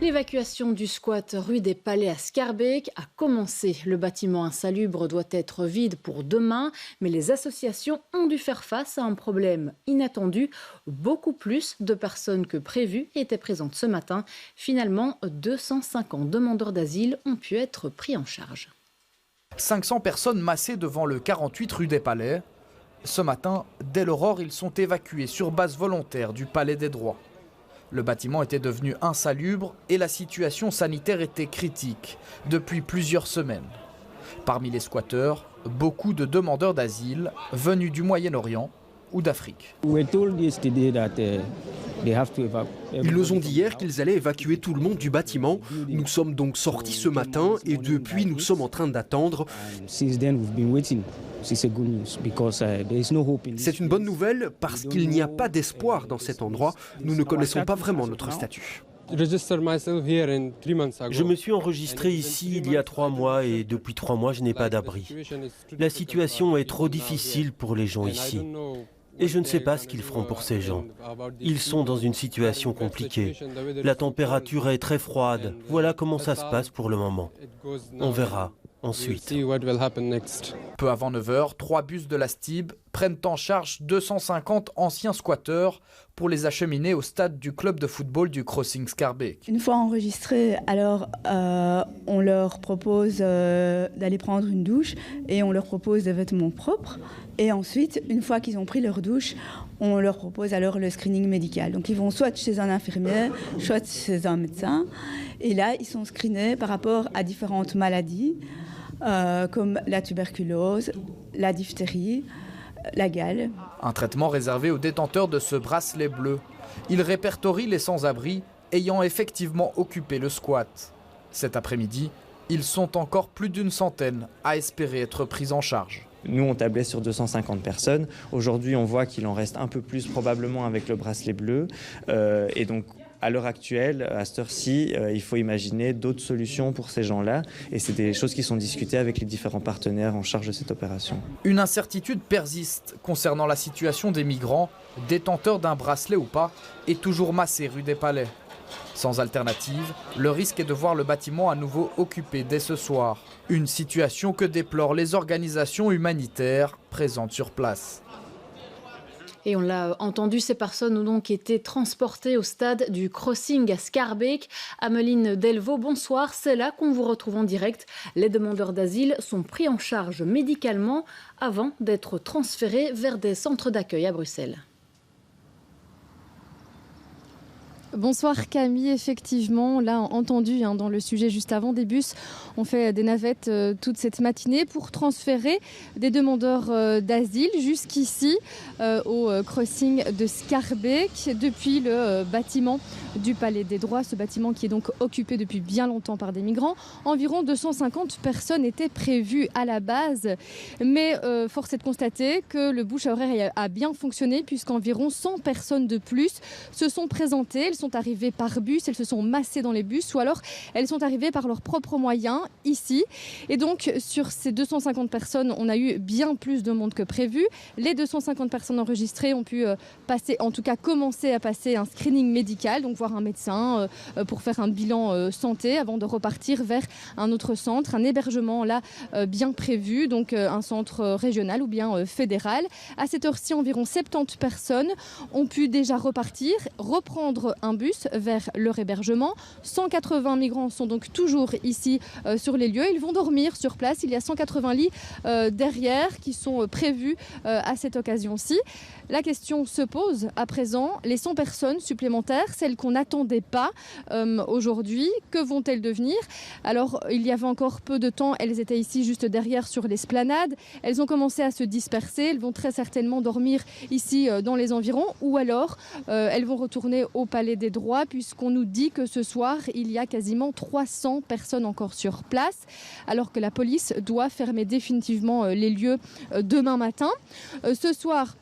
L'évacuation du squat rue des Palais à Schaerbeek a commencé. Le bâtiment insalubre doit être vide pour demain, mais les associations ont dû faire face à un problème inattendu. Beaucoup plus de personnes que prévu étaient présentes ce matin. Finalement, 250 demandeurs d'asile ont pu être pris en charge. 500 personnes massées devant le 48 rue des Palais. Ce matin, dès l'aurore, ils sont évacués sur base volontaire du Palais des Droits. Le bâtiment était devenu insalubre et la situation sanitaire était critique depuis plusieurs semaines. Parmi les squatteurs, beaucoup de demandeurs d'asile venus du Moyen-Orient ou d'Afrique. Ils nous ont dit hier qu'ils allaient évacuer tout le monde du bâtiment. Nous sommes donc sortis ce matin et depuis nous sommes en train d'attendre. C'est une bonne nouvelle parce qu'il n'y a pas d'espoir dans cet endroit. Nous ne connaissons pas vraiment notre statut. Je me suis enregistré ici il y a 3 mois et depuis 3 mois je n'ai pas d'abri. La situation est trop difficile pour les gens ici. Et je ne sais pas ce qu'ils feront pour ces gens. Ils sont dans une situation compliquée. La température est très froide. Voilà comment ça se passe pour le moment. On verra ensuite. Peu avant 9h, 3 bus de la STIB prennent en charge 250 anciens squatteurs pour les acheminer au stade du club de football du Crossing Schaerbeek. Une fois enregistrés, alors on leur propose d'aller prendre une douche et on leur propose des vêtements propres. Et ensuite, une fois qu'ils ont pris leur douche, on leur propose alors le screening médical. Donc ils vont soit chez un infirmier, soit chez un médecin. Et là, ils sont screenés par rapport à différentes maladies, comme la tuberculose, la diphtérie, la gale. Un traitement réservé aux détenteurs de ce bracelet bleu. Il répertorie les sans-abri ayant effectivement occupé le squat. Cet après-midi, ils sont encore plus d'une centaine à espérer être pris en charge. Nous, on tablait sur 250 personnes. Aujourd'hui, on voit qu'il en reste un peu plus probablement avec le bracelet bleu. Et donc, à l'heure actuelle, à cette heure-ci, il faut imaginer d'autres solutions pour ces gens-là. Et c'est des choses qui sont discutées avec les différents partenaires en charge de cette opération. Une incertitude persiste concernant la situation des migrants, détenteurs d'un bracelet ou pas, et toujours massés rue des Palais. Sans alternative, le risque est de voir le bâtiment à nouveau occupé dès ce soir. Une situation que déplorent les organisations humanitaires présentes sur place. Et on l'a entendu, ces personnes ont donc été transportées au stade du Crossing à Schaerbeek. Ameline Delvaux, bonsoir. C'est là qu'on vous retrouve en direct. Les demandeurs d'asile sont pris en charge médicalement avant d'être transférés vers des centres d'accueil à Bruxelles. Bonsoir Camille, effectivement, là entendu dans le sujet juste avant, des bus ont fait des navettes toute cette matinée pour transférer des demandeurs d'asile jusqu'ici au crossing de Schaerbeek depuis le bâtiment du Palais des Droits, ce bâtiment qui est donc occupé depuis bien longtemps par des migrants. Environ 250 personnes étaient prévues à la base, mais force est de constater que le bouche à oreille a bien fonctionné puisqu'environ 100 personnes de plus se sont présentées. Elles sont arrivées par bus, elles se sont massées dans les bus ou alors elles sont arrivées par leurs propres moyens ici. Et donc sur ces 250 personnes, on a eu bien plus de monde que prévu. Les 250 personnes enregistrées ont pu passer, en tout cas commencer à passer un screening médical, donc voir un médecin pour faire un bilan santé avant de repartir vers un autre centre, un hébergement là bien prévu, donc un centre régional ou bien fédéral. À cette heure-ci, environ 70 personnes ont pu déjà repartir, reprendre un bus vers leur hébergement. 180 migrants sont donc toujours ici sur les lieux. Ils vont dormir sur place. Il y a 180 lits derrière qui sont prévus à cette occasion-ci. La question se pose à présent, les 100 personnes supplémentaires, celles qu'on n'attendait pas aujourd'hui, que vont-elles devenir? Alors, il y avait encore peu de temps, elles étaient ici juste derrière sur l'esplanade. Elles ont commencé à se disperser. Elles vont très certainement dormir ici dans les environs ou alors elles vont retourner au Palais des Droits puisqu'on nous dit que ce soir, il y a quasiment 300 personnes encore sur place alors que la police doit fermer définitivement les lieux demain matin. Ce soir,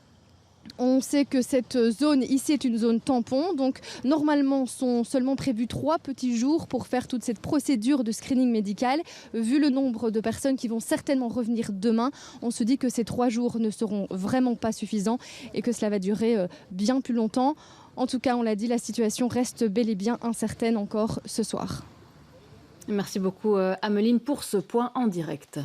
on sait que cette zone ici est une zone tampon, donc normalement sont seulement prévus 3 petits jours pour faire toute cette procédure de screening médical. Vu le nombre de personnes qui vont certainement revenir demain, on se dit que ces 3 jours ne seront vraiment pas suffisants et que cela va durer bien plus longtemps. En tout cas, on l'a dit, la situation reste bel et bien incertaine encore ce soir. Merci beaucoup Ameline pour ce point en direct.